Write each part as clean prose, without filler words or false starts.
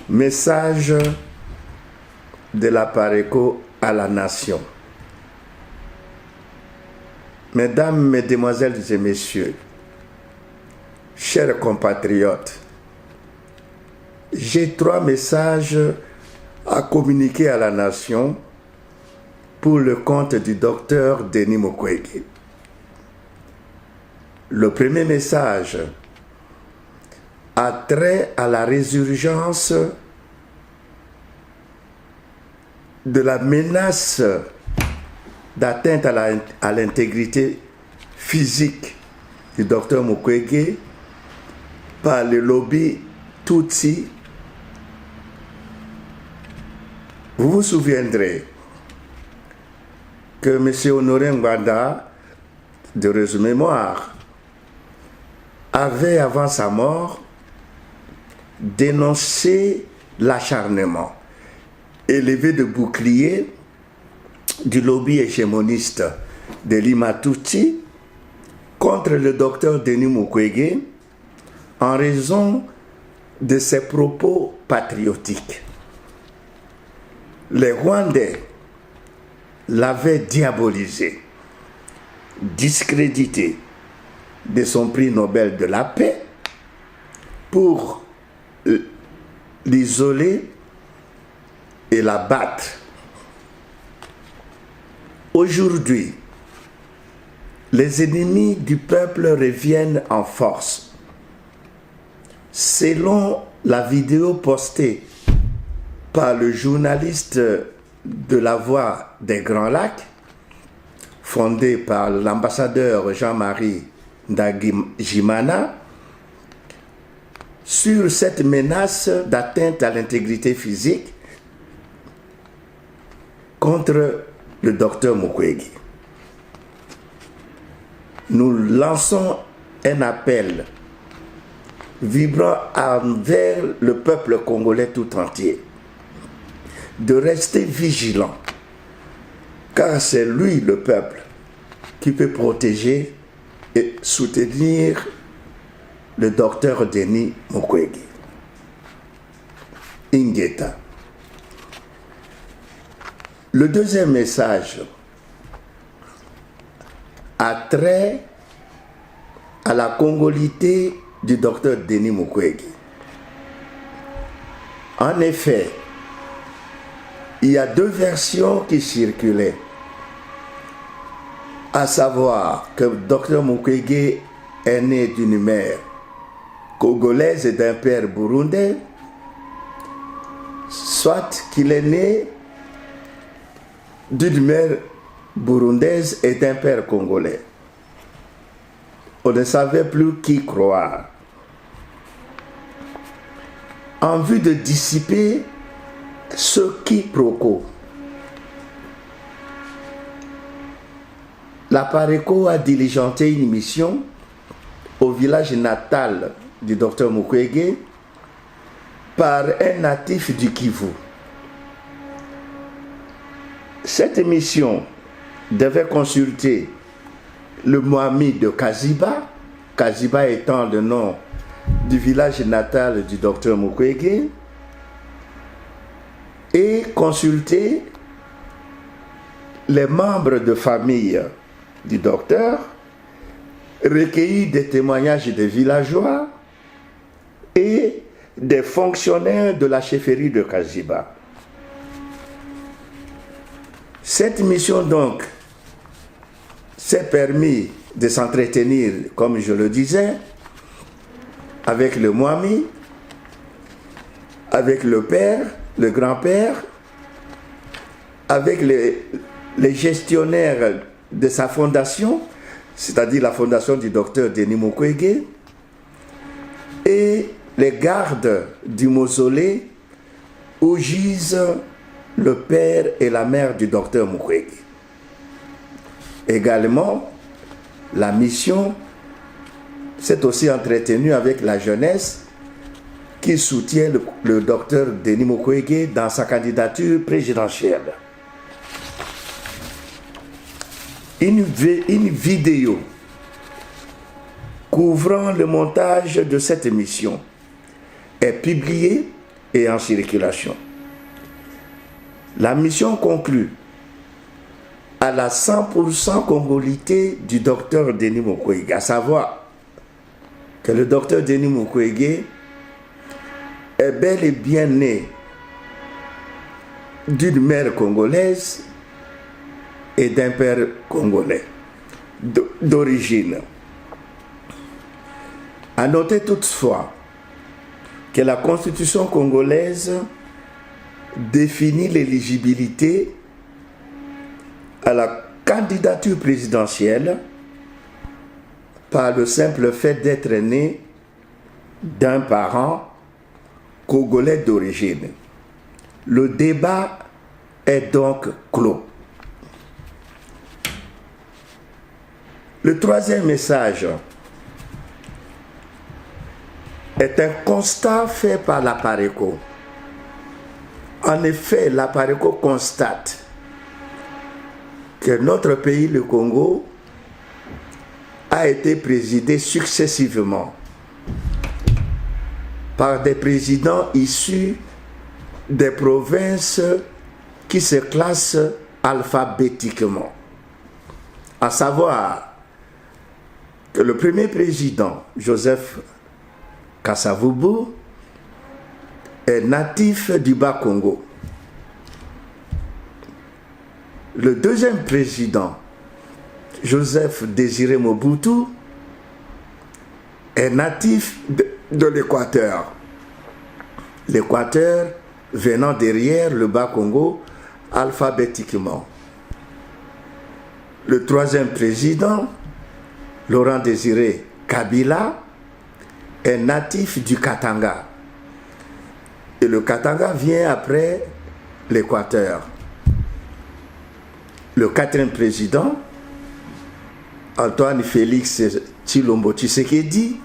Message de la Pareco à la nation. Mesdames, Mesdemoiselles et Messieurs, chers compatriotes, j'ai 3 messages à communiquer à la nation pour le compte du docteur Denis Mukwege. Le premier message a trait à la résurgence de la menace d'atteinte à l'intégrité physique du docteur Mukwege par le lobby Tutsi. Vous vous souviendrez que M. Honoré Ngwanda, de mémoire, avait avant sa mort dénoncé l'acharnement élevé de bouclier du lobby hégémoniste de Lima Tutsi contre le docteur Denis Mukwege en raison de ses propos patriotiques. Les Rwandais l'avaient diabolisé, discrédité de son prix Nobel de la paix pour l'isoler et la battre. Aujourd'hui, les ennemis du peuple reviennent en force. Selon la vidéo postée par le journaliste de La Voix des Grands Lacs, fondé par l'ambassadeur Jean-Marie Ndagijimana, sur cette menace d'atteinte à l'intégrité physique contre le docteur Mukwege. Nous lançons un appel vibrant envers le peuple congolais tout entier de rester vigilant, car c'est lui, le peuple, qui peut protéger et soutenir le docteur Denis Mukwege. Ingeta. Le deuxième message a trait à la congolité du docteur Denis Mukwege. En effet, il y a 2 versions qui circulaient, à savoir que le docteur Mukwege est né d'une mère congolaise et d'un père burundais, soit qu'il est né d'une mère burundaise et d'un père congolais. On ne savait plus qui croire. En vue de dissiper ce quiproquo, la Pareco a diligenté une mission au village natal du docteur Mukwege par un natif du Kivu. Cette mission devait consulter le Mwami de Kaziba, Kaziba étant le nom du village natal du docteur Mukwege, et consulter les membres de famille du docteur, recueillir des témoignages des villageois et des fonctionnaires de la chefferie de Kaziba. Cette mission donc s'est permis de s'entretenir, comme je le disais, avec le Mwami, avec le père, le grand-père, avec les gestionnaires de sa fondation, c'est-à-dire la fondation du docteur Denis Mukwege, et les gardes du mausolée où gisent le père et la mère du docteur Mukwege. Également, la mission s'est aussi entretenue avec la jeunesse qui soutient le docteur Denis Mukwege dans sa candidature présidentielle. Une vidéo couvrant le montage de cette émission est publiée et en circulation. La mission conclut à la 100% congolité du docteur Denis Mukwege, à savoir que le docteur Denis Mukwege est bel et bien né d'une mère congolaise et d'un père congolais d'origine. À noter toutefois que la constitution congolaise définit l'éligibilité à la candidature présidentielle par le simple fait d'être né d'un parent congolais d'origine. Le débat est donc clos. Le troisième message est un constat fait par la PARECO. En effet, la PARECO constate que notre pays, le Congo, a été présidé successivement par des présidents issus des provinces qui se classent alphabétiquement. À savoir que le premier président, Joseph Kasavubu, est natif du Bas-Congo. Le deuxième président, Joseph Désiré Mobutu, est natif de l'Équateur. L'Équateur venant derrière le Bas-Congo alphabétiquement. Le troisième président, Laurent Désiré Kabila, est natif du Katanga. Et le Katanga vient après l'Équateur. Le quatrième président, Antoine Félix Tshilombo Tshisekedi,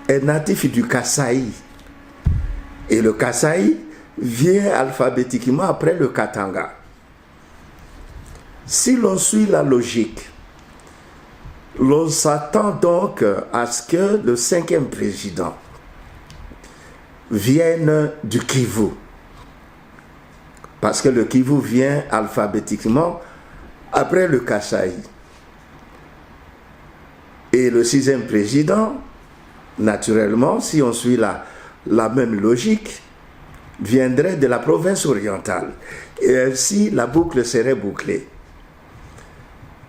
est natif du Kasaï. Et le Kasaï vient alphabétiquement après le Katanga. Si l'on suit la logique, l'on s'attend donc à ce que le cinquième président vienne du Kivu. Parce que le Kivu vient alphabétiquement après le Kasaï. Et le sixième président, naturellement, si on suit la même logique, viendrait de la province orientale. Et ainsi, la boucle serait bouclée.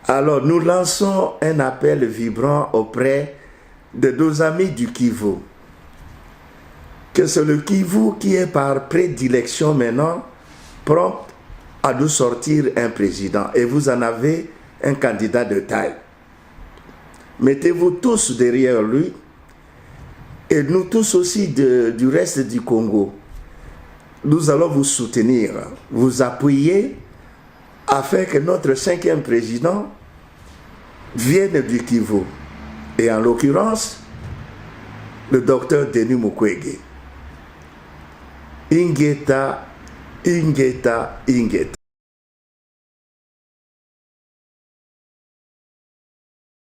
Alors, nous lançons un appel vibrant auprès de nos amis du Kivu. Que c'est le Kivu qui est par prédilection maintenant prompt à nous sortir un président. Et vous en avez un candidat de taille. Mettez-vous tous derrière lui. Et nous tous aussi du reste du Congo. Nous allons vous soutenir, vous appuyer afin que notre cinquième président vienne du Kivu. Et en l'occurrence, le docteur Denis Mukwege. Ingeta, Ingeta, Ingeta.